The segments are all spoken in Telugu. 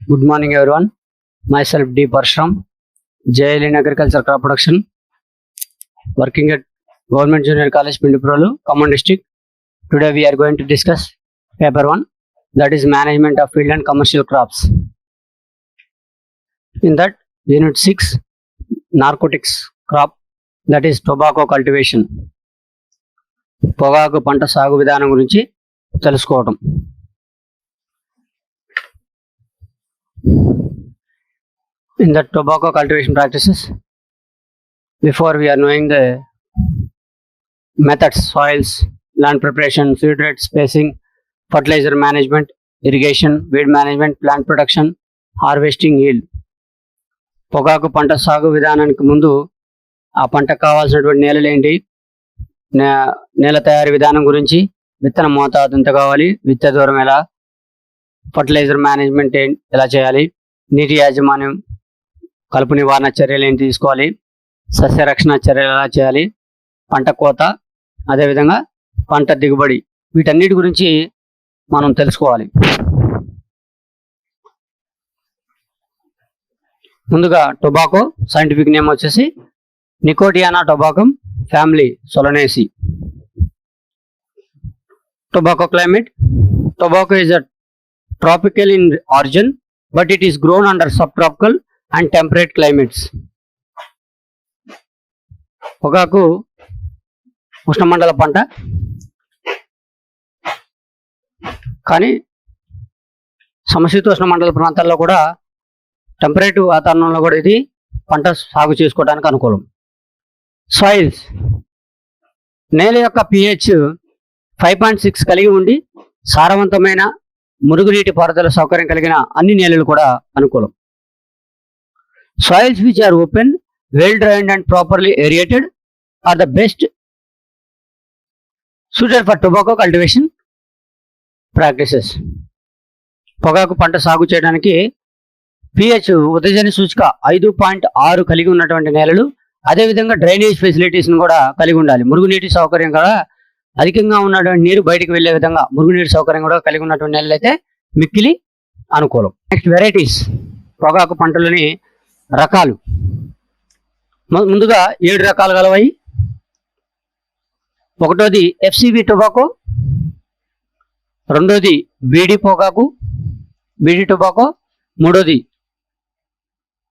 Good morning, everyone. Myself D. Parshram, JL in Agriculture Crop Production, working at Government Junior College, Pindiprolu, Common District. Today we are going to discuss paper 1, that is Management of Field and Commercial Crops. In that, Unit 6, Narcotics Crop, that is Tobacco Cultivation. పొగాకు పంట సాగు విధానం గురించి తెలుసుకోవటం. In the tobacco cultivation practices, before we are knowing the methods, soils, land preparation, seed rate, spacing, fertilizer management, irrigation, weed management, plant production, harvesting, yield. పొగాకు పంట సాగు విధానానికి ముందు ఆ పంటకు కావాల్సినటువంటి నేలలు ఏంటి, నేల తయారీ విధానం గురించి, విత్తన మోతాదు ఎంత కావాలి, విత్తే దూరం ఎలా, ఫర్టిలైజర్ మేనేజ్మెంట్ ఎలా చేయాలి, నీటి యాజమాన్యం, కలుపు నివారణ చర్యలు ఏంటి తీసుకోవాలి, సస్యరక్షణ చర్యలు ఎలా చేయాలి, పంట కోత, అదేవిధంగా పంట దిగుబడి, వీటన్నిటి గురించి మనం తెలుసుకోవాలి. ముందుగా టొబాకో సైంటిఫిక్ నేమ్ వచ్చేసి Nicotiana tabacum family సొలనేసి. Tobacco climate. Tobacco is a tropical in origin, but it is grown under subtropical and temperate climates. పొగాకు ఉష్ణమండల పంట, కానీ సమశీతోష్ణ మండల ప్రాంతాల్లో కూడా టెంపరేట్ వాతావరణంలో కూడా ఇది పంట సాగు చేసుకోవడానికి అనుకూలం. సాయిల్స్, నేల యొక్క pH 5.6 కలిగి ఉండి సారవంతమైన మురుగునీటి పారుదల సౌకర్యం కలిగిన అన్ని నేలలు కూడా అనుకూలం. Soils which are open, well drained and properly aerated are the best suited for tobacco cultivation practices. పొగాకు పంట సాగు చేయడానికి pH ఉత్తేజన సూచిక 5.6 కలిగి ఉన్నటువంటి నేలలు, అదేవిధంగా డ్రైనేజ్ ఫెసిలిటీస్ని కూడా కలిగి ఉండాలి. మురుగునీటి సౌకర్యం కూడా అధికంగా ఉన్నటువంటి నీరు బయటకు వెళ్లే విధంగా మురుగునీటి సౌకర్యం కూడా కలిగి ఉన్నటువంటి నేలలు అయితే మిక్కిలి అనుకూలం. నెక్స్ట్ వెరైటీస్, పొగాకు పంటలని రకాలు. ముందుగా 7 రకాలు కలవాయి. ఒకటోది FCV టొబాకో, రెండోది బీడీ పొగాకు, బీడీ టొబాకో, మూడోది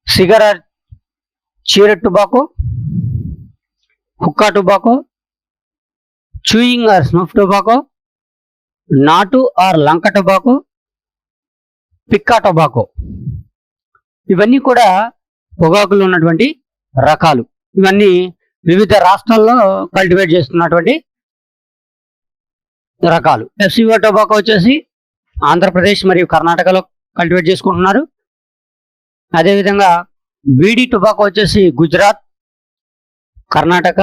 cigarette cheroot tobacco, hookah tobacco, chewing or snuff tobacco, నాటు ఆర్ లంక టొబాకో, పిక్కా టొబాకో. ఇవన్నీ కూడా పొగాకులో ఉన్నటువంటి రకాలు. ఇవన్నీ వివిధ రాష్ట్రాల్లో కల్టివేట్ చేస్తున్నటువంటి రకాలు. FCV టొబాకో వచ్చేసి ఆంధ్రప్రదేశ్ మరియు కర్ణాటకలో కల్టివేట్ చేసుకుంటున్నారు. అదేవిధంగా బీడీ టొబాకో వచ్చేసి గుజరాత్, కర్ణాటక,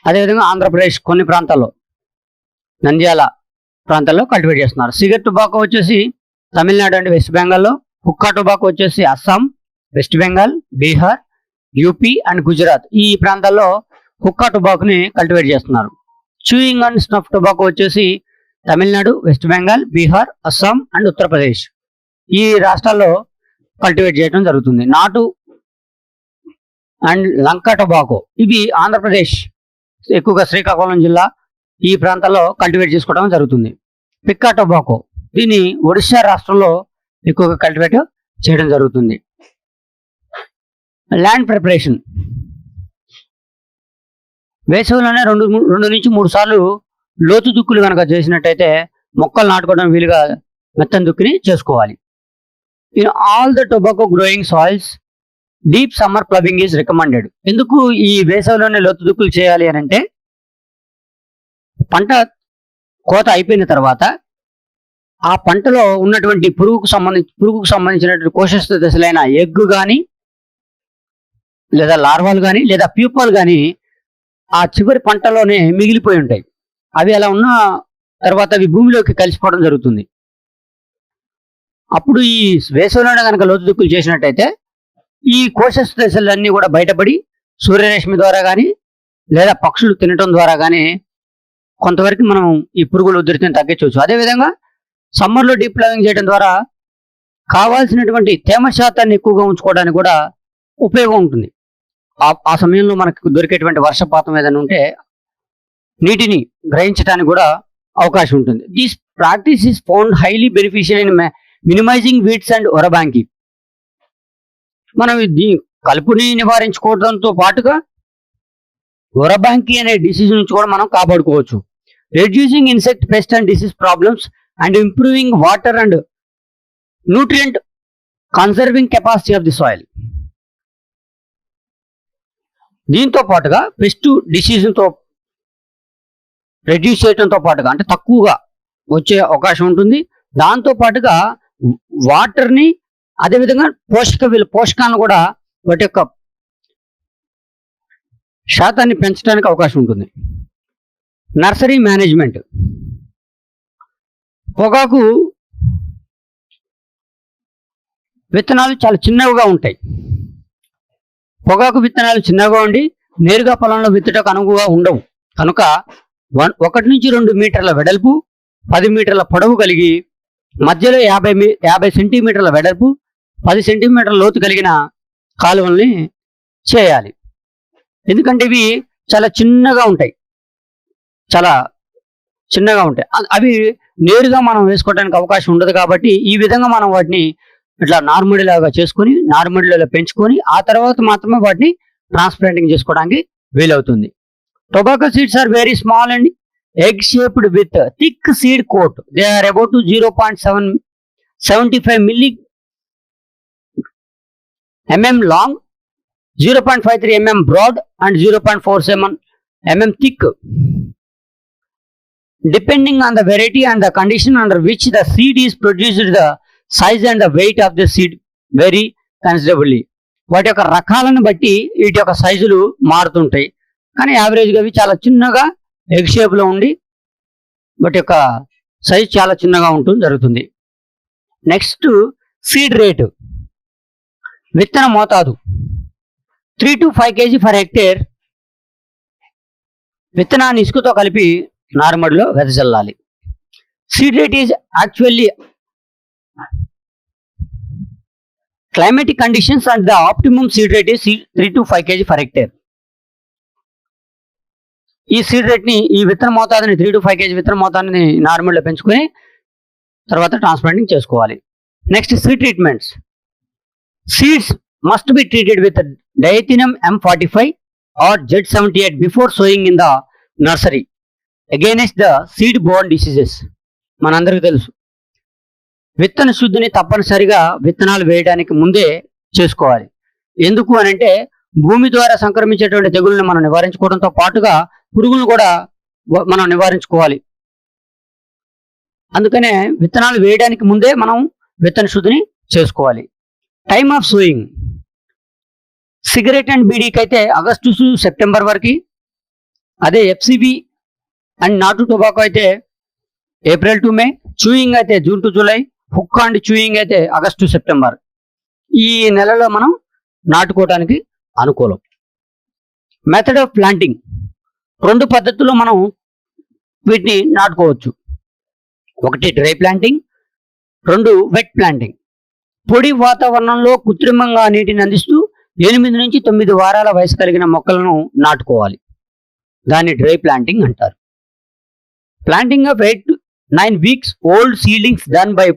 అదేవిధంగా ఆంధ్రప్రదేశ్ కొన్ని ప్రాంతాల్లో, నంద్యాల ప్రాంతాల్లో కల్టివేట్ చేస్తున్నారు. సిగరెట్ టొబాకో వచ్చేసి తమిళనాడు అండ్ వెస్ట్ బెంగాల్లో, హుక్కా టొబాకో వచ్చేసి Assam, west Bengal, Bihar, UP and Gujarat ఈ ప్రాంతాల్లో హుక్కా టొబాకోని కల్టివేట్ చేస్తున్నారు. చూయింగ్ అండ్ స్నఫ్ టొబాకో వచ్చేసి తమిళనాడు, వెస్ట్ బెంగాల్, బీహార్, అస్సాం అండ్ ఉత్తరప్రదేశ్ ఈ రాష్ట్రాల్లో కల్టివేట్ చేయడం జరుగుతుంది. నాటు అండ్ లంకా టొబాకో ఇవి ఆంధ్రప్రదేశ్, ఎక్కువగా శ్రీకాకుళం జిల్లా ఈ ప్రాంతాల్లో కల్టివేట్ చేసుకోవడం జరుగుతుంది. పిక్కా టొబాకో దీన్ని ఒడిశా రాష్ట్రంలో ఎక్కువగా కల్టివేట్ చేయడం జరుగుతుంది. ల్యాండ్ ప్రిపరేషన్, వేసవిలోనే 2 నుంచి 3 సార్లు లోతు దుక్కులు కనుక చేసినట్టయితే మొక్కలు నాటుకోవడం వీలుగా మెత్తని దుక్కిని చేసుకోవాలి. In all the tobacco growing soils deep summer ploughing is recommended. ఎందుకు ఈ వేసవిలోనే లోతు దుక్కులు చేయాలి అని అంటే, పంట కోత అయిపోయిన తర్వాత ఆ పంటలో ఉన్నటువంటి పురుగుకు సంబంధించినటువంటి కోశస్థ దశలైన ఎగ్గు కానీ, లేదా లార్వాలు కానీ, లేదా ప్యూపాలు కానీ ఆ చివరి పంటలోనే మిగిలిపోయి ఉంటాయి. అవి అలా ఉన్న తర్వాత అవి భూమిలోకి కలిసిపోవడం జరుగుతుంది. అప్పుడు ఈ వేసవిలోనే కనుక లోతు దుక్కులు చేసినట్టయితే ఈ కోశస్థ దశలన్నీ కూడా బయటపడి సూర్యరశ్మి ద్వారా కానీ, లేదా పక్షులు తినటం ద్వారా కానీ కొంతవరకు మనం ఈ పురుగుల ఉధృతిని తగ్గించవచ్చు. అదేవిధంగా సమ్మర్లో డీప్ ప్లవింగ్ చేయడం ద్వారా కావాల్సినటువంటి తేమ శాతాన్ని ఎక్కువగా ఉంచుకోవడానికి కూడా ఉపయోగం ఉంటుంది. ఆ సమయంలో మనకు దొరికేటువంటి వర్షపాతం ఏదైనా ఉంటే నీటిని గ్రహించడానికి కూడా అవకాశం ఉంటుంది. This practice is found highly beneficial in minimising weeds and orobanche. మనం కలుపుని నివారించుకోవడంతో పాటుగా ఒరబాంకి అనే డిసీజ్ నుంచి కూడా మనం కాపాడుకోవచ్చు. Reducing insect pest and disease problems and improving water and nutrient conserving capacity of the soil. దీంతో పాటుగా పెస్ట్ డిసీజ్తో రెడ్యూస్ చేయడంతో పాటుగా అంటే తక్కువగా వచ్చే అవకాశం ఉంటుంది. దాంతో పాటుగా వాటర్ని అదేవిధంగా పోషకాలను కూడా వాటి యొక్క శాతాన్ని పెంచడానికి అవకాశం ఉంటుంది. Nursery management. పొగాకు విత్తనాలు చాలా చిన్నవిగా ఉంటాయి. పొగాకు విత్తనాలు చిన్నగా ఉండి నేరుగా పొలంలో విత్తుటకు అనువుగా ఉండవు. కనుక 1 నుంచి 2 మీటర్ల వెడల్పు, 10 మీటర్ల పొడవు కలిగి మధ్యలో 50 సెంటీమీటర్ల వెడల్పు, 10 సెంటీమీటర్ల లోతు కలిగిన కాలువల్ని చేయాలి. ఎందుకంటే ఇవి చాలా చిన్నగా ఉంటాయి. అవి నేరుగా మనం వేసుకోవడానికి అవకాశం ఉండదు. కాబట్టి ఈ విధంగా మనం వాటిని ఇట్లా నార్మడిలాగా చేసుకొని నార్మడిలో పెంచుకొని ఆ తర్వాత మాత్రమే వాటిని ట్రాన్స్ప్లాంటింగ్ చేసుకోవడానికి వీలవుతుంది. Tobacco seeds are very small and egg shaped with thick seed coat. They are about to 0.75 mm long, 0.53 mm broad and 0.47 mm thick. Depending on the variety and the condition under which the seed is produced, the size and the weight of the seed vary considerably. వాటి యొక్క రకాలను బట్టి వీటి యొక్క సైజులు మారుతుంటాయి. కానీ యావరేజ్గా అవి చాలా చిన్నగా ఎగ్ షేప్లో ఉండి వాటి యొక్క సైజ్ చాలా చిన్నగా జరుగుతుంది. Next seed rate. విత్తన మోతాదు 3 to 5 kg ఫర్ హెక్టేర్ విత్తనాన్ని ఇసుకతో కలిపి నార్మడిలో వెదజల్లాలి. Seed rate is actually climatic conditions and the optimum seed rate is 3 to 5 kg for hectare. ఈ సీడ్ రేట్ని ఈ విత్తన మోతాదుని 3 to 5 kg విత్తన మోతాదుని నార్మల్లో పెంచుకొని తర్వాత ట్రాన్స్ప్లాంటింగ్ చేసుకోవాలి. Next seed treatments. Seeds must be treated with dithane M45 or Z78 before sowing in the nursery against the seed borne diseases. మనందరికీ తెలుసు విత్తన శుద్ధిని తప్పనిసరిగా విత్తనాలు వేయడానికి ముందే చేసుకోవాలి. ఎందుకు అనంటే భూమి ద్వారా సంక్రమించేటువంటి తెగుళ్ళని మనం నివారించుకోవడంతో పాటుగా పురుగులను కూడా మనం నివారించుకోవాలి. అందుకనే విత్తనాలు వేయడానికి ముందే మనం విత్తన శుద్ధిని చేసుకోవాలి. Time of sowing. Cigarette and బీడీకి అయితే ఆగస్టు టు సెప్టెంబర్ వరకు, అదే ఎఫ్సిబి అండ్ నాటు టొబాకో అయితే ఏప్రిల్ టు మే, చూయింగ్ అయితే June to July, hookah and chewing అయితే ఆగస్టు టు సెప్టెంబర్. ఈ నెలలో మనం నాటుకోవడానికి అనుకూలం. Method of planting. 2 పద్ధతుల్లో మనం వీటిని నాటుకోవచ్చు. 1 డ్రై ప్లాంటింగ్, 2 వెట్ ప్లాంటింగ్. పొడి వాతావరణంలో కృత్రిమంగా నీటిని అందిస్తూ 8 నుంచి 9 వారాల వయసు కలిగిన మొక్కలను నాటుకోవాలి. దాన్ని డ్రై ప్లాంటింగ్ అంటారు. Planting of 8 to 9 weeks old seedlings done by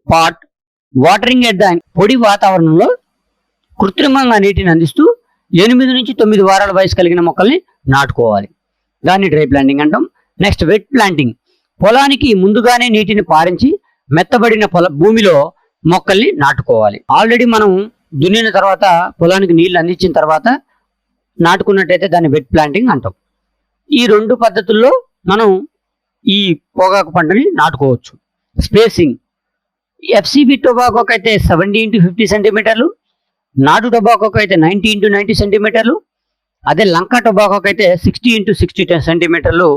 pot watering at the. పొడి వాతావరణంలో కృత్రిమంగా నీటిని అందిస్తూ 8 నుంచి 9 వారాల వయసు కలిగిన మొక్కల్ని నాటుకోవాలి. దాన్ని డ్రై ప్లాంటింగ్ అంటాం. Next wet planting. పొలానికి ముందుగానే నీటిని పారించి మెత్తబడిన భూమిలో మొక్కల్ని నాటుకోవాలి. ఆల్రెడీ మనం దున్నిన తర్వాత పొలానికి నీళ్లు అందించిన తర్వాత నాటుకున్నట్టయితే దాన్ని వెట్ ప్లాంటింగ్ అంటాం. ఈ 2 పద్ధతుల్లో మనం ఈ పొగాకు పంటని నాటుకోవచ్చు. స్పేసింగ్. ఎఫ్సిబి టొబాకోకి అయితే 70 into 50 సెంటీమీటర్లు, నాటు టొబాకోకి అయితే 90 into 90 సెంటీమీటర్లు, అదే లంకా టొబాకోకి అయితే 60 into 60 సెంటీమీటర్లు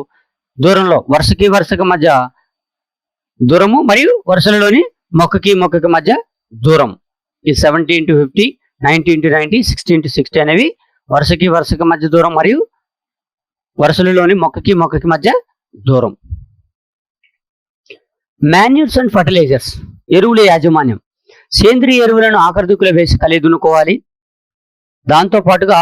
దూరంలో వరుసకి మధ్య దూరము మరియు వరుసలలోని మొక్కకి మధ్య దూరం. ఈ 70 into 50, 90 into 90, 60 into 60 అనేవి వరుసకి మధ్య దూరం మరియు వరుసలలోని మొక్కకి మధ్య దూరం. Manures and fertilisers. ఎరువుల యాజమాన్యం. సేంద్రియ ఎరువులను ఆఖరి దుక్కులో వేసి కలిగి దున్నుకోవాలి. దాంతో పాటుగా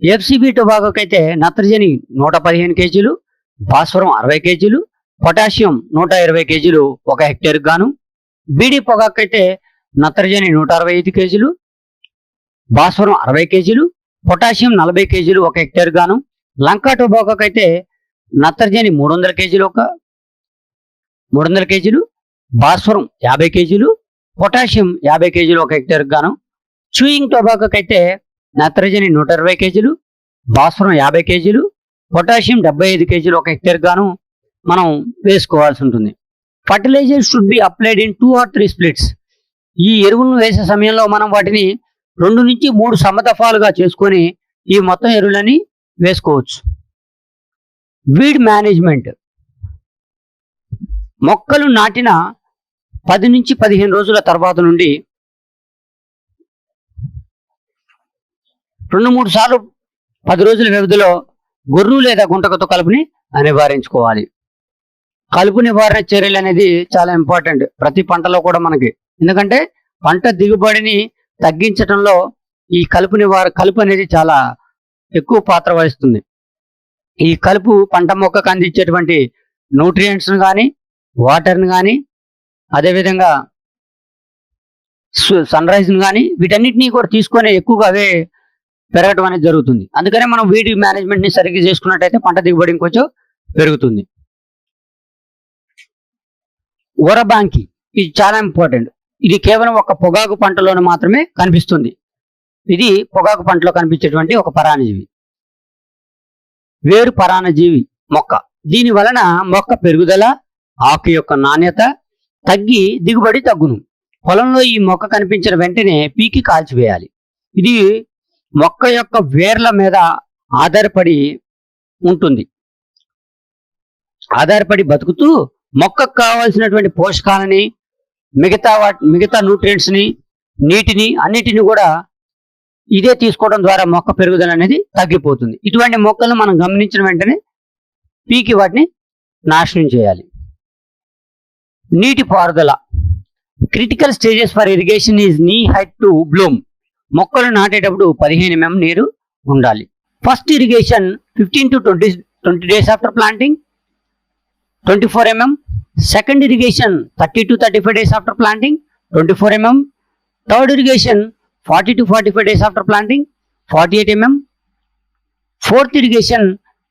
ఎఫ్సిబి టొబాకోకి అయితే నత్రజని 115 కేజీలు, భాస్వరం 60 కేజీలు, పొటాషియం 120 కేజీలు 1 హెక్టేర్కు గాను. బీడీ పొగాకు అయితే నత్రజని 165 కేజీలు, భాస్వరం 60 కేజీలు, పొటాషియం 40 కేజీలు 1 హెక్టేర్కు గాను. లంకా టొబాకోకి అయితే నత్రజని 300 కేజీలు 300 కేజీలు, భాస్వరం 50 కేజీలు, పొటాషియం 50 కేజీలు 1 హెక్టేర్కు గాను. చూయింగ్ టొబాకోకి అయితే నత్రజని 120 కేజీలు, భాస్వరం 50 కేజీలు, పొటాషియం 75 కేజీలు 1 హెక్టేర్కు గాను మనం వేసుకోవాల్సి ఉంటుంది. Fertiliser should be applied in 2 or 3 splits. ఈ ఎరువులను వేసే సమయంలో మనం వాటిని 2 నుంచి 3 సమదఫాలుగా చేసుకొని ఈ మొత్తం ఎరువులని వేసుకోవచ్చు. Weed management. మొక్కలు నాటిన 10 నుంచి 15 రోజుల తర్వాత నుండి 2-3 సార్లు 10 రోజుల వ్యవధిలో గొర్రు లేదా గుంటకతో కలుపుని నివారించుకోవాలి. కలుపు నివారణ చర్యలు అనేది చాలా ఇంపార్టెంట్ ప్రతి పంటలో కూడా మనకి. ఎందుకంటే పంట దిగుబడిని తగ్గించడంలో ఈ కలుపు అనేది చాలా ఎక్కువ పాత్ర వహిస్తుంది. ఈ కలుపు పంట మొక్కకు అందించేటువంటి న్యూట్రియంట్స్ను కానీ, వాటర్ని కానీ, అదేవిధంగా సన్రైజ్ను కానీ, వీటన్నిటినీ కూడా తీసుకొని ఎక్కువగా అవే పెరగడం అనేది జరుగుతుంది. అందుకనే మనం వీడి మేనేజ్మెంట్ని సరిగ్గా చేసుకున్నట్టయితే పంట దిగుబడి ఇంకొంచెం పెరుగుతుంది. ఒరబాంకి ఇది చాలా ఇంపార్టెంట్. ఇది కేవలం ఒక పొగాకు పంటలోనే మాత్రమే కనిపిస్తుంది. ఇది పొగాకు పంటలో కనిపించేటువంటి ఒక పరాన్నజీవి, వేరు పరాన్నజీవి మొక్క. దీని వలన మొక్క పెరుగుదల, ఆకు యొక్క నాణ్యత తగ్గి దిగుబడి తగ్గును. పొలంలో ఈ మొక్క కనిపించిన వెంటనే పీకి కాల్చివేయాలి. ఇది మొక్క యొక్క వేర్ల మీద ఆధారపడి ఉంటుంది. ఆధారపడి బతుకుతూ మొక్కకు కావాల్సినటువంటి పోషకాలని, మిగతా న్యూట్రియంట్స్ ని, నీటిని అన్నిటిని కూడా ఇదే తీసుకోవడం ద్వారా మొక్క పెరుగుదల అనేది తగ్గిపోతుంది. ఇటువంటి మొక్కలను మనం గమనించిన వెంటనే పీకి వాటిని నాశనం చేయాలి. నీటి పారుదల. Critical stages for irrigation is నీ హైట్ టు బ్లూమ్. మొక్కలు నాటేటప్పుడు 15 mm నీరు ఉండాలి. First irrigation 15 to 20 days after planting, 24 mm. Second irrigation 30 to 35 days after planting, 24 mm. Third irrigation 40 to 45 days after planting, 48 mm. Fourth irrigation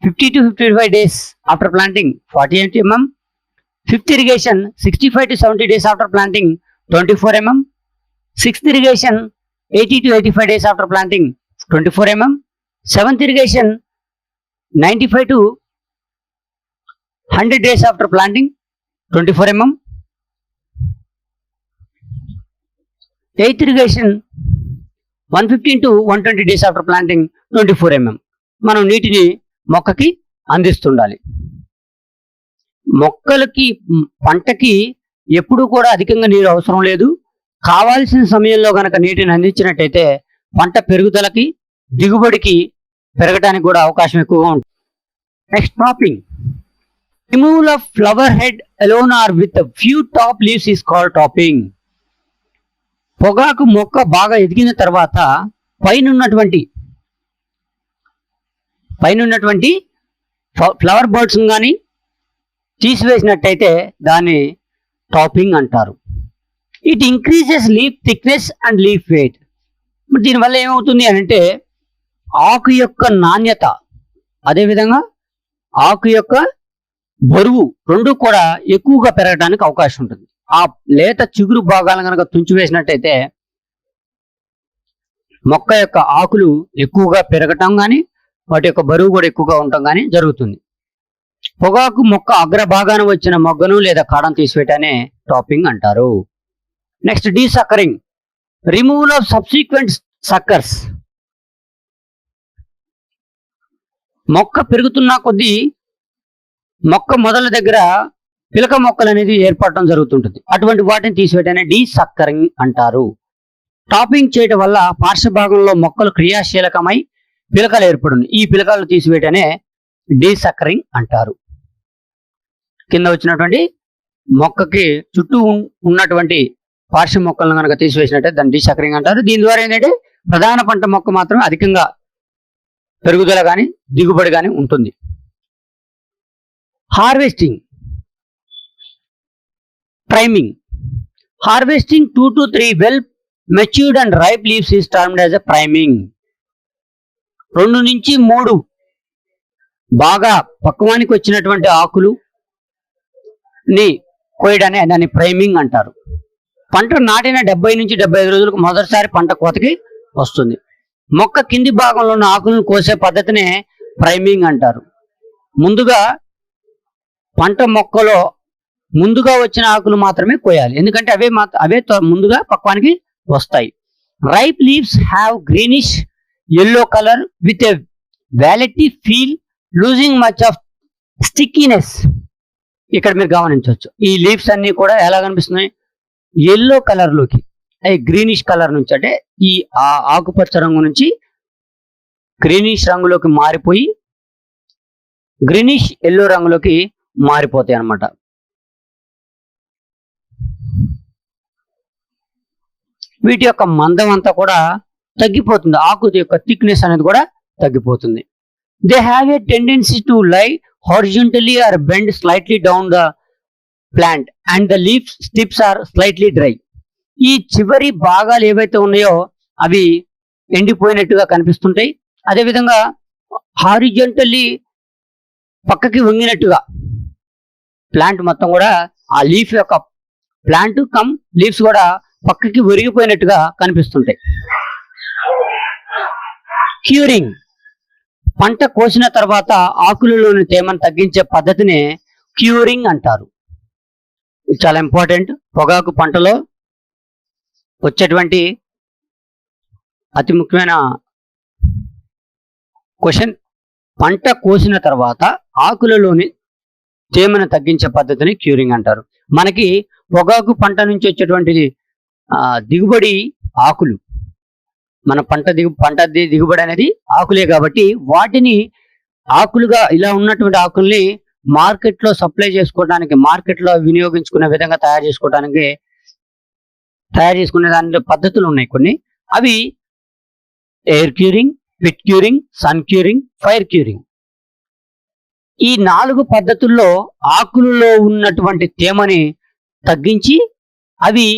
50 to 55 days after planting, 48 mm. Fifth irrigation 65 to 70 days after planting, 24 mm. Sixth irrigation 80 to 85 days after planting, 24 mm. Seventh irrigation 95 to 100 days after planting, 24 mm. Eighth irrigation 115 to 120 days after planting, 24 mm. మనం నీటిని మొక్కకి అందిస్తుండాలి. మొక్కలకి పంటకి ఎప్పుడు కూడా అధికంగా నీరు అవసరం లేదు. కావాల్సిన సమయంలో గనక నీటిని అందించినట్టయితే పంట పెరుగుదలకి, దిగుబడికి పెరగడానికి కూడా అవకాశం ఎక్కువగా ఉంటుంది. Next topping. Removal of flower head alone or with few top leaves is called topping. పొగాకు మొక్క బాగా ఎదిగిన తర్వాత పైనున్నటువంటి ఫ్లవర్ బర్డ్స్ కానీ తీసివేసినట్టయితే దాన్ని టాపింగ్ అంటారు. It increases leaf thickness and leaf weight. దీనివల్ల ఏమవుతుంది అని అంటే ఆకు యొక్క నాణ్యత, అదేవిధంగా ఆకు యొక్క బరువు రెండు కూడా ఎక్కువగా పెరగడానికి అవకాశం ఉంటుంది. ఆ లేత చిగురు భాగాలను కనుక తుంచివేసినట్టయితే మొక్క యొక్క ఆకులు ఎక్కువగా పెరగటం కానీ వాటి యొక్క బరువు కూడా ఎక్కువగా ఉండటం కానీ జరుగుతుంది. పొగాకు మొక్క అగ్రభాగాన వచ్చిన మొగ్గను లేదా కాడను తీసివేయటానే టాపింగ్ అంటారు. Next desuckering. Removal of subsequent suckers. మొక్క పెరుగుతున్న కొద్దీ మొక్క మొదల దగ్గర పిలక మొక్కలు అనేది ఏర్పడటం జరుగుతుంటుంది. అటువంటి వాటిని తీసివేయటాన్ని డీసక్కరింగ్ అంటారు. టాపింగ్ చేయడం వల్ల పార్శ్వ భాగంలో మొక్కలు క్రియాశీలకమై పిలకలు ఏర్పడును. ఈ పిలకలు తీసివేయటానే డీసక్కరింగ్ అంటారు. కింద వచ్చినటువంటి మొక్కకి చుట్టూ ఉన్నటువంటి పార్శ్వ మొక్కలను కనుక తీసివేసినట్టే దాన్ని డీసకరింగ్ అంటారు. దీని ద్వారా ఏంటంటే ప్రధాన పంట మొక్క మాత్రం అధికంగా పెరుగుదల కానీ దిగుబడి కానీ ఉంటుంది. Harvesting, priming. Harvesting 2 to 3 well matured and ripe leaves is termed as a priming. 2 నుంచి 3 బాగా పక్వానికి వచ్చినటువంటి ఆకులు ని కోయడాన్ని దాన్ని ప్రైమింగ్ అంటారు. పంట నాటిన 70 నుంచి 75 రోజులకు మొదటిసారి పంట కోతకి వస్తుంది. మొక్క కింది భాగంలో ఉన్న ఆకులను కోసే పద్ధతినే ప్రైమింగ్ అంటారు. ముందుగా పంట మొక్కలో ముందుగా వచ్చిన ఆకులు మాత్రమే కోయాలి, ఎందుకంటే అవే ముందుగా పక్వానికి వస్తాయి. Ripe leaves have greenish yellow colour with a వ్యాలిటీ feel losing much of stickiness. ఇక్కడ మీరు గమనించవచ్చు, ఈ లీవ్స్ అన్ని కూడా ఎలా కనిపిస్తున్నాయి, ఎల్లో కలర్ లోకి, గ్రీనిష్ కలర్ నుంచి, అంటే ఈ ఆకుపచ్చ రంగు నుంచి గ్రీనిష్ రంగులోకి మారిపోయి గ్రీనిష్ ఎల్లో రంగులోకి మారిపోతాయి అన్నమాట. వీటి యొక్క మందం అంతా కూడా తగ్గిపోతుంది, ఆకు యొక్క థిక్నెస్ అనేది కూడా తగ్గిపోతుంది. They have a tendency to lie horizontally or bend slightly down the plant and the leaves tips are slightly dry. ఈ చివరి భాగాలు ఏవైతే ఉన్నాయో అవి ఎండిపోయినట్టుగా కనిపిస్తుంటాయి. అదేవిధంగా హారిజాంటల్లీ పక్కకి వంగినట్టుగా ప్లాంట్ మొత్తం కూడా, ఆ లీఫ్ యొక్క ప్లాంట్ కమ్ లీవ్స్ కూడా పక్కకి ఒరిగిపోయినట్టుగా కనిపిస్తుంటాయి. క్యూరింగ్, పంట కోసిన తర్వాత ఆకులలోని తేమను తగ్గించే పద్ధతినే క్యూరింగ్ అంటారు. ఇది చాలా ఇంపార్టెంట్. పొగాకు పంటలో వచ్చేటువంటి అతి ముఖ్యమైన క్వశ్చన్. పంట కోసిన తర్వాత ఆకులలోని తేమను తగ్గించే పద్ధతిని క్యూరింగ్ అంటారు. మనకి పొగాకు పంట నుంచి వచ్చేటువంటి దిగుబడి ఆకులు, మన పంట దిగుబడి అనేది ఆకులే కాబట్టి వాటిని ఆకులుగా ఇలా ఉన్నటువంటి ఆకుల్ని మార్కెట్లో సప్లై చేసుకోవడానికి, మార్కెట్లో వినియోగించుకునే విధంగా తయారు చేసుకునే దాని పద్ధతులు ఉన్నాయి కొన్ని. అవి air curing, pit curing, sun curing, fire curing. ఈ 4 పద్ధతుల్లో ఆకులలో ఉన్నటువంటి తేమని తగ్గించి అవి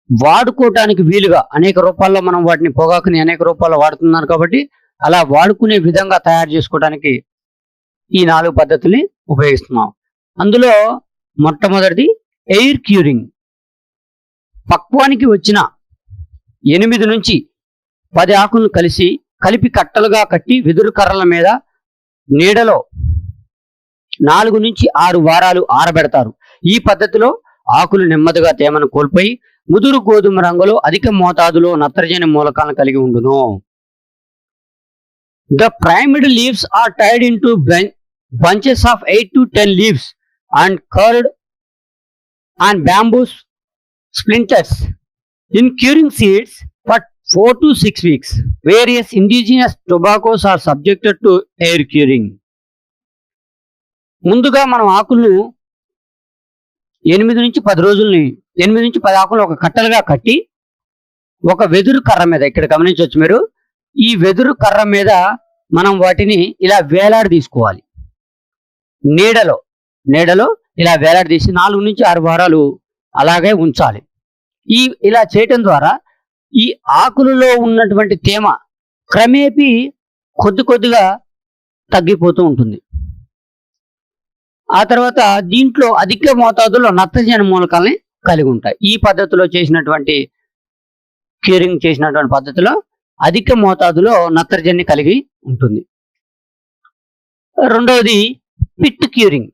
వాడుకోవటానికి వీలుగా అనేక రూపాల్లో మనం వాటిని పొగాకుని అనేక రూపాల్లో వాడుతున్నారు కాబట్టి అలా వాడుకునే విధంగా తయారు చేసుకోవడానికి ఈ 4 పద్ధతుల్ని ఉపయోగిస్తున్నాం. అందులో మొట్టమొదటిది ఎయిర్ క్యూరింగ్. పక్వానికి వచ్చిన 8 నుంచి 10 ఆకులను కలిపి కట్టలుగా కట్టి వెదురు కర్రల మీద నీడలో 4 నుంచి 6 వారాలు ఆరబెడతారు. ఈ పద్ధతిలో ఆకులు నెమ్మదిగా తేమను కోల్పోయి ముదురు గోధుమ రంగులో అధిక మోతాదులో నత్రజని మూలకాలను కలిగి ఉండును. The primed leaves are tied into bunches of 8 to 10 leaves and curled on bamboo splinters in curing seeds for 4 to 6 weeks. Various indigenous tobaccos are subjected to air curing. ముందుగా మనం ఆకులను 8 నుంచి 10 రోజుల్ని 8 నుంచి 10 ఆకులు ఒక కట్టలుగా కట్టి ఒక వెదురు కర్ర మీద, ఇక్కడ గమనించవచ్చు మీరు, ఈ వెదురు కర్ర మీద మనం వాటిని ఇలా వేలాడి తీసుకోవాలి. నీడలో ఇలా వేలాడి తీసి 4 నుంచి 6 వారాలు అలాగే ఉంచాలి. ఇలా చేయటం ద్వారా ఈ ఆకులలో ఉన్నటువంటి తేమ క్రమేపీ కొద్దిగా తగ్గిపోతూ ఉంటుంది. ఆ తర్వాత దీంట్లో అధిక మోతాదులో నత్రజని మూలకాలని కలిగి ఉంటాయి. ఈ పద్ధతిలో క్యూరింగ్ చేసినటువంటి పద్ధతిలో అధిక మోతాదులో నత్రజని కలిగి ఉంటుంది. రెండవది పిట్ క్యూరింగ్.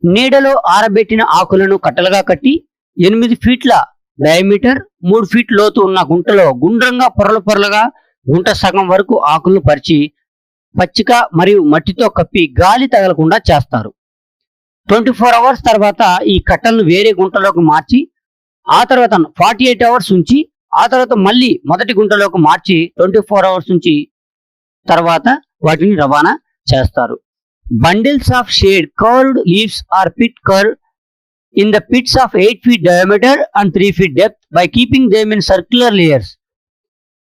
నీడలో ఆరబెట్టిన ఆకులను కట్టలుగా కట్టి 8 ఫీట్ల డయామీటర్ 3 ఫీట్ లోతు ఉన్న గుంటలో గుండ్రంగా పొరలుగా గుంట సగం వరకు ఆకులను పరిచి పచ్చిక మరియు మట్టితో కప్పి గాలి తగలకుండా చేస్తారు. 24 అవర్స్ తర్వాత ఈ కట్టలను వేరే గుంటలోకి మార్చి ఆ తర్వాత 48 అవర్స్ ఉంచి ఆ తర్వాత మళ్ళీ మొదటి గుంటలోకి మార్చి 24 అవర్స్ ఉంచి తర్వాత వాటిని రవాణా చేస్తారు. Bundles of shade cured leaves are pit cured in the pits of 8 feet diameter and 3 feet depth by keeping them in circular layers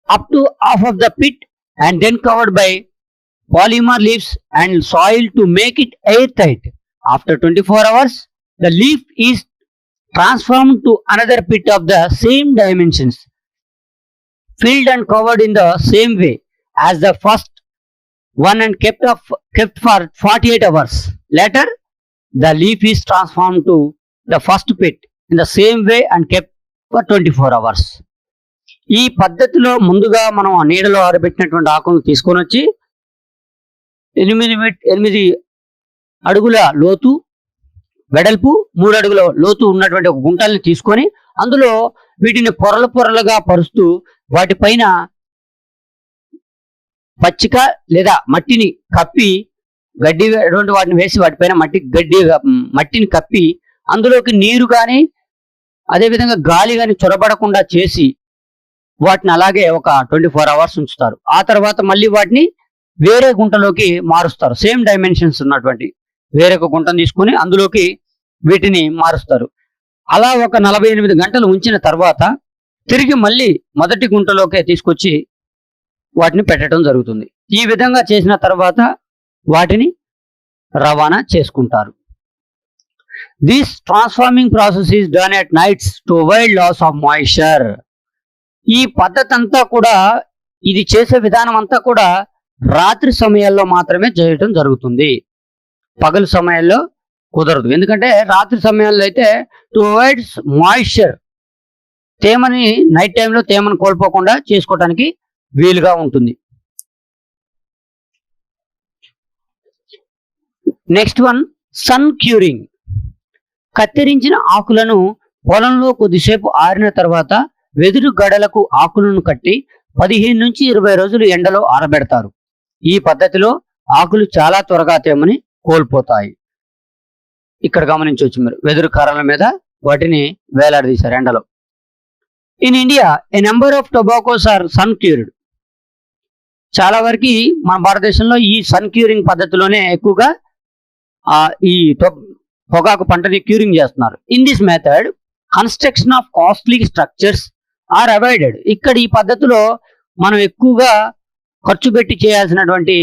up to half of the pit and then covered by polymer leaves and soil to make it airtight. After 24 hours, the leaf is transformed to another pit of the same dimensions, filled and covered in the same way as the first one and kept for 48 hours. Later, the leaf is transformed to the first pit in the same way and kept for 24 hours. ఈ పద్ధతిలో ముందుగా మనం ఆ నీడలో ఆరబెట్టినటువంటి ఆకులను తీసుకొని వచ్చి 8 అడుగుల లోతు వెడల్పు 3 అడుగుల లోతు ఉన్నటువంటి ఒక గుంటల్ని తీసుకొని అందులో వీటిని పొరలు పొరలుగా పరుస్తూ వాటిపైన పచ్చిక లేదా మట్టిని కప్పి గడ్డి అటువంటి వాటిని వేసి వాటిపైన మట్టిని కప్పి అందులోకి నీరు కానీ అదేవిధంగా గాలి కానీ చొరబడకుండా చేసి వాటిని అలాగే ఒక 24 అవర్స్ ఉంచుతారు. ఆ తర్వాత మళ్ళీ వాటిని వేరే గుంటలోకి మారుస్తారు. సేమ్ డైమెన్షన్స్ ఉన్నటువంటి వేరొక గుంటను తీసుకొని అందులోకి వీటిని మారుస్తారు. అలా ఒక 48 గంటలు ఉంచిన తర్వాత తిరిగి మళ్ళీ మొదటి గుంటలోకే తీసుకొచ్చి వాటిని పెట్టడం జరుగుతుంది. ఈ విధంగా చేసిన తర్వాత వాటిని రవాణా చేసుకుంటారు. This transforming process is done at nights to avoid loss of moisture. ఈ పద్ధతి అంతా కూడా ఇది చేసే విధానం అంతా కూడా రాత్రి సమయాల్లో మాత్రమే చేయటం జరుగుతుంది. పగలు సమయాల్లో కుదరదు. ఎందుకంటే రాత్రి సమయాల్లో అయితే టు అవాయిడ్ మాయిశ్చర్, తేమని నైట్ టైంలో తేమను కోల్పోకుండా చేసుకోవటానికి వీలుగా ఉంటుంది. Next one, sun curing. కత్తిరించిన ఆకులను పొలంలో కొద్దిసేపు ఆరిన తర్వాత వెదురు గడలకు ఆకులను కట్టి 15 నుంచి 20 రోజులు ఎండలో ఆరబెడతారు. ఈ పద్ధతిలో ఆకులు చాలా త్వరగా తేమని కోల్పోతాయి. ఇక్కడ గమనించవచ్చు మీరు, వెదురు కర్రల మీద వాటిని వేలాడదీశారు ఎండలో. In India a number of tobaccos are sun cured. చాలా వరకు మన భారతదేశంలో ఈ సన్ క్యూరింగ్ పద్ధతిలోనే ఎక్కువగా ఈ పొగాకు పంటని క్యూరింగ్ చేస్తున్నారు. In this method construction of costly structures are avoided. ఇక్కడ ఈ పద్ధతిలో మనం ఎక్కువగా ఖర్చు పెట్టి చేయాల్సినటువంటి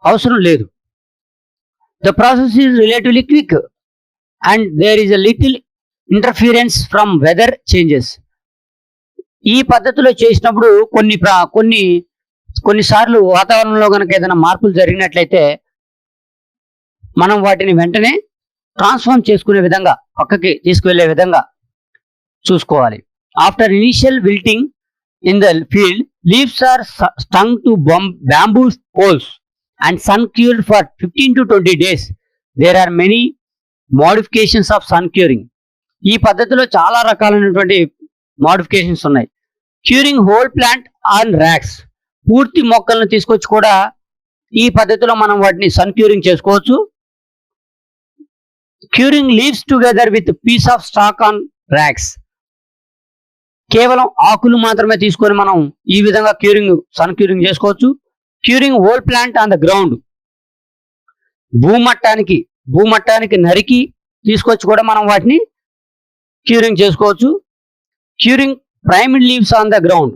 అవసరం లేదు. The process is relatively quick and there is a little interference from weather changes. ఈ పద్ధతిలో చేసినప్పుడు కొన్నిసార్లు వాతావరణంలో కనుక ఏదైనా మార్పులు జరిగినట్లయితే మనం వాటిని వెంటనే ట్రాన్స్ఫార్మ్ చేసుకునే విధంగా, పక్కకి తీసుకువెళ్లే విధంగా చూసుకోవాలి. After initial wilting in the field, leaves are strung to bamboo poles and sun cured for 15 to 20 days. There are many modifications of sun curing. ఈ పద్ధతిలో చాలా రకాలైనటువంటి మోడిఫికేషన్స్ ఉన్నాయి. Curing whole plant on racks. పూర్తి మొక్కలను తీసుకొచ్చి కూడా ఈ పద్ధతిలో మనం వాటిని సన్ క్యూరింగ్ చేసుకోవచ్చు. Curing leaves together with piece of stalk on racks. కేవలం ఆకులు మాత్రమే తీసుకొని మనం ఈ విధంగా సన్ క్యూరింగ్ చేసుకోవచ్చు. Curing whole plant on the ground. భూమట్టానికి నరికి తీసుకొచ్చి కూడా మనం వాటిని క్యూరింగ్ చేసుకోవచ్చు. Curing primary leaves on the ground.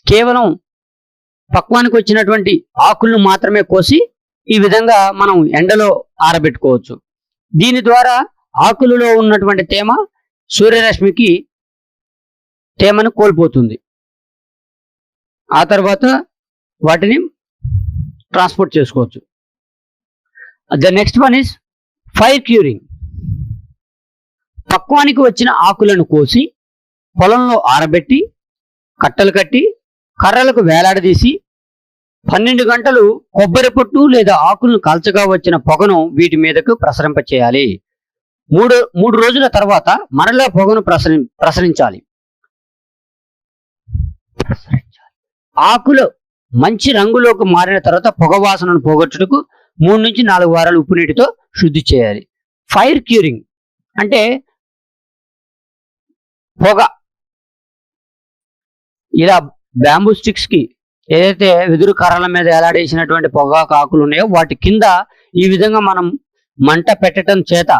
కేవలం పక్వానికి వచ్చినటువంటి ఆకులను మాత్రమే కోసి ఈ విధంగా మనం ఎండలో ఆరబెట్టుకోవచ్చు. దీని ద్వారా ఆకులలో ఉన్నటువంటి తేమ సూర్యరశ్మికి తేమను కోల్పోతుంది. ఆ తర్వాత వాటిని ట్రాన్స్పోర్ట్ చేసుకోవచ్చు. The next one is fire curing. పక్వానికి వచ్చిన ఆకులను కోసి పొలంలో ఆరబెట్టి కట్టలు కట్టి కర్రలకు వేలాడదీసి 12 గంటలు కొబ్బరి పొట్టు లేదా ఆకులను కాల్చగా వచ్చిన పొగను వీటి మీదకు ప్రసరింపచేయాలి. 3 రోజుల తర్వాత మరలా పొగను ప్రసరించాలి. ఆకులు మంచి రంగులోకి మారిన తర్వాత పొగ వాసనను పోగొట్టుటకు 3 నుంచి 4 వారాలు ఉప్పు నీటితో శుద్ధి చేయాలి. ఫైర్ క్యూరింగ్ అంటే పొగ ఇలా బ్యాంబూ స్టిక్స్ కి ఏదైతే వెదురు కర్రల మీద ఎలాడేసినటువంటి పొగాకు ఆకులు ఉన్నాయో వాటి కింద ఈ విధంగా మనం మంట పెట్టడం చేత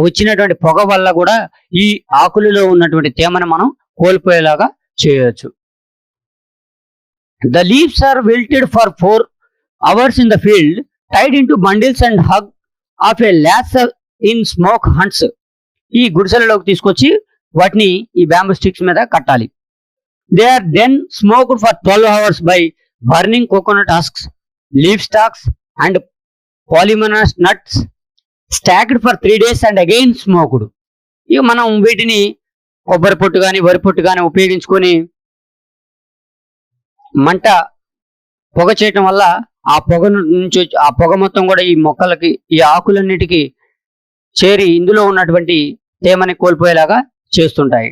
వచ్చినటువంటి పొగ వల్ల కూడా ఈ ఆకులలో ఉన్నటువంటి తేమను మనం కోల్పోయేలాగా చేయవచ్చు. The leaves are wilted for 4 hours in the field, tied into bundles and hung of a lasso in smoke hunts. ఈ గుడిసెలలోకి తీసుకొచ్చి వాటిని ఈ బ్యాంబూ స్టిక్స్ మీద కట్టాలి. They are then smoked for 12 hours by burning coconut husks, leaf stalks and polyamorous nuts, stacked for 3 days and again smoked. ఇక మనం వీటిని కొబ్బరి పొట్టు కానీ వరి పొట్టు కానీ ఉపయోగించుకొని మంట పొగ చేయటం వల్ల ఆ పొగ నుంచి ఆ పొగ మొత్తం కూడా ఈ మొక్కలకి ఈ ఆకులన్నిటికీ చేరి ఇందులో ఉన్నటువంటి తేమని కోల్పోయేలాగా చేస్తుంటాయి.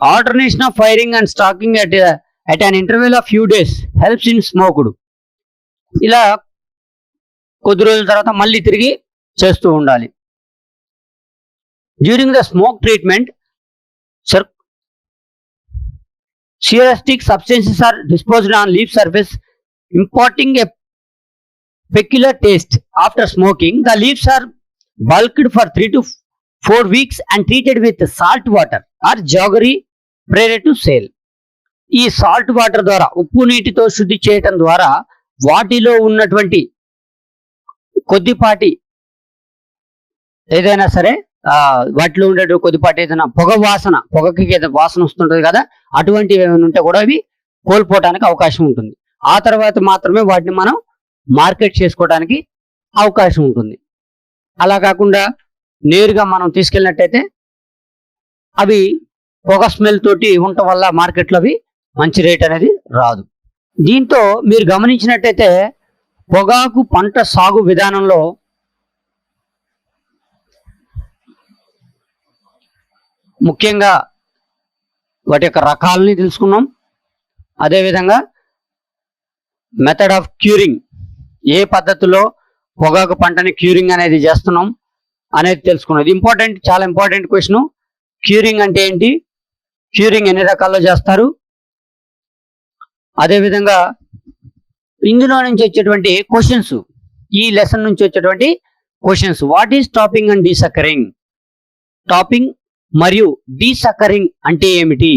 Alternation of firing and stacking at an interval of few days helps in smoked. ఇలా కొద్ది రోజుల తర్వాత మళ్ళీ తిరిగి చేస్తూ ఉండాలి. During the smoke treatment Ceristic substances are disposed on leaf surface, imparting a peculiar taste. After smoking, the leaves are bulked for 3 to 4 weeks and treated with salt water or jaggery prior to sale. ఈ సాల్ట్ వాటర్ ద్వారా ఉప్పు నీటితో శుద్ధి చేయటం ద్వారా వాటిలో ఉన్నటువంటి కొద్దిపాటి ఏదైనా సరే వాటిలో ఉండే కొద్దిపాటి ఏదైనా పొగకి వాసన వస్తుంటది కదా, అటువంటివి ఏమైనా ఉంటే కూడా అవి కోల్పోవడానికి అవకాశం ఉంటుంది. ఆ తర్వాత మాత్రమే వాటిని మనం మార్కెట్ చేసుకోవడానికి అవకాశం ఉంటుంది. అలా కాకుండా నేరుగా మనం తీసుకెళ్ళినట్టయితే అవి పొగ స్మెల్ తోటి ఉండటం వల్ల మార్కెట్లో అవి మంచి రేట్ అనేది రాదు. దీంతో మీరు గమనించినట్టయితే పొగాకు పంట సాగు విధానంలో ముఖ్యంగా వాటి యొక్క రకాలని తెలుసుకున్నాం. అదేవిధంగా మెథడ్ ఆఫ్ క్యూరింగ్, ఏ పద్ధతిలో పొగాకు పంటని క్యూరింగ్ అనేది చేస్తున్నాం అనేది తెలుసుకున్నాం. ఇది ఇంపార్టెంట్, చాలా ఇంపార్టెంట్ క్వశ్చన్. క్యూరింగ్ అంటే ఏంటి, క్యూరింగ్ ఎన్ని రకాల్లో చేస్తారు, అదేవిధంగా ఇందులో నుంచి వచ్చేటువంటి క్వశ్చన్స్, ఈ లెసన్ నుంచి వచ్చేటువంటి questions. What is topping and desuckering? Topping మరియు డీసక్కరింగ్ అంటే ఏమిటి?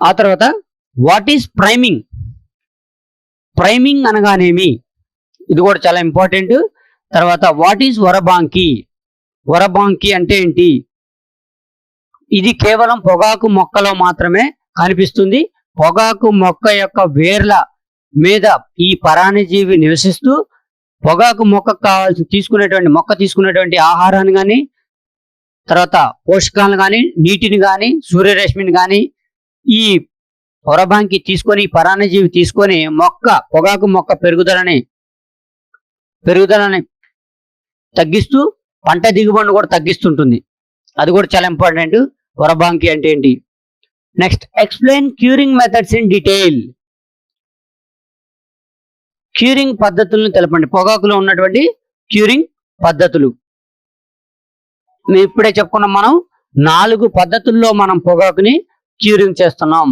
ఆ తర్వాత వాట్ ఈస్ ప్రైమింగ్? ప్రైమింగ్ అనగానేమి? ఇది కూడా చాలా ఇంపార్టెంట్. తర్వాత వాట్ ఈస్ వరబాంకి? వరబాంకి అంటే ఏంటి? ఇది కేవలం పొగాకు మొక్కలో మాత్రమే కనిపిస్తుంది. పొగాకు మొక్క యొక్క వేర్ల మీద ఈ పరాన్నజీవి నివసిస్తూ పొగాకు మొక్కకు కావాల్సి తీసుకునేటువంటి ఆహారాన్ని కానీ, తర్వాత పోషకాలను కానీ, నీటిని కానీ, సూర్యరశ్మిని కానీ ఈ వరబాంకి తీసుకొని, పరాన్నజీవి తీసుకొని పొగాకు మొక్క పెరుగుదలని తగ్గిస్తూ పంట దిగుబడిని కూడా తగ్గిస్తుంటుంది. అది కూడా చాలా ఇంపార్టెంట్. వరబాంకి అంటే ఏంటి? Next, explain curing methods in detail. Curing పద్ధతులను తెలపండి. పొగాకులో ఉన్నటువంటి క్యూరింగ్ పద్ధతులు మేము ఇప్పుడే చెప్పుకున్నాం. మనం 4 పద్ధతుల్లో మనం పొగాకుని క్యూరింగ్ చేస్తున్నాం.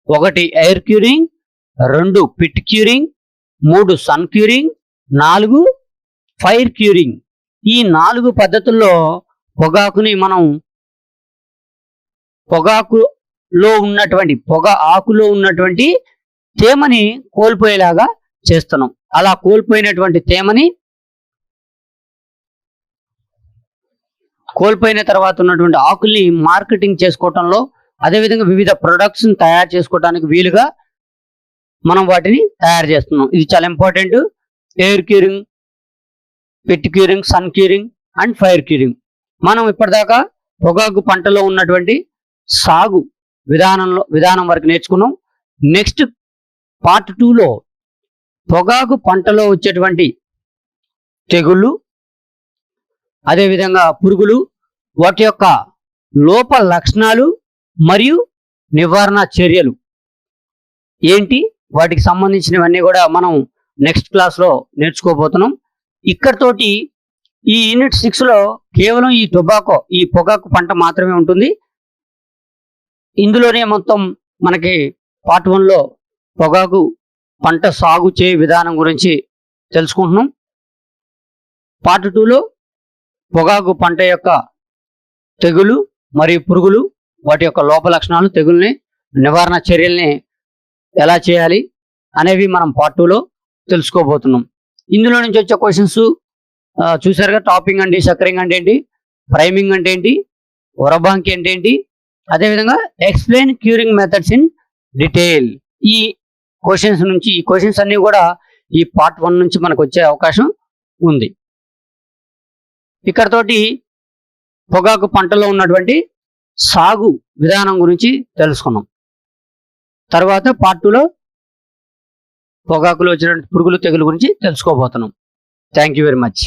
1 air curing, 2 pit curing, 3 sun curing, 4 fire curing. ఈ 4 పద్ధతుల్లో పొగాకుని మనం పొగాకులో ఉన్నటువంటి ఆకులో ఉన్నటువంటి తేమని కోల్పోయేలాగా చేస్తున్నాం. అలా కోల్పోయిన తర్వాత ఉన్నటువంటి ఆకుల్ని మార్కెటింగ్ చేసుకోవటంలో, అదేవిధంగా వివిధ ప్రొడక్ట్స్ తయారు చేసుకోవడానికి వీలుగా మనం వాటిని తయారు చేస్తున్నాం. ఇది చాలా important. Air curing, pit curing, sun curing and fire curing. మనం ఇప్పటిదాకా పొగాకు పంటలో ఉన్నటువంటి సాగు విధానం వరకు నేర్చుకున్నాం. నెక్స్ట్ పార్ట్ 2లో పొగాకు పంటలో వచ్చేటువంటి తెగుళ్ళు, అదేవిధంగా పురుగులు, వాటి యొక్క లోప లక్షణాలు మరియు నివారణ చర్యలు ఏంటి, వాటికి సంబంధించినవన్నీ కూడా మనం నెక్స్ట్ క్లాస్లో నేర్చుకోబోతున్నాం. ఇక్కడతోటి ఈ యూనిట్ 6లో కేవలం ఈ పొగాకు పంట మాత్రమే ఉంటుంది. ఇందులోనే మొత్తం మనకి పార్ట్ 1లో పొగాకు పంట సాగు విధానం గురించి తెలుసుకుంటున్నాం. పార్ట్ 2లో పొగాకు పంట యొక్క తెగులు మరియు పురుగులు, వాటి యొక్క లోప లక్షణాలు, తెగుల్ని నివారణ చర్యల్ని ఎలా చేయాలి అనేవి మనం పార్ట్ 2లో తెలుసుకోబోతున్నాం. ఇందులో నుంచి వచ్చే క్వశ్చన్స్ చూసారుగా. టాపింగ్ అంటే సక్కరింగ్ అంటే ఏంటి, ప్రైమింగ్ అంటే ఏంటి, ఒరబాంకి అంటే ఏంటి, అదేవిధంగా explain curing methods in detail. ఈ క్వశ్చన్స్ అన్ని కూడా ఈ పార్ట్ 1 నుంచి మనకు వచ్చే అవకాశం ఉంది. ఇక్కడతోటి పొగాకు పంటలో ఉన్నటువంటి సాగు విధానం గురించి తెలుసుకున్నాం. తర్వాత పార్ట్ 2లో పొగాకులో వచ్చినటువంటి పురుగులు, తెగులు గురించి తెలుసుకోబోతున్నాం. Thank you very much.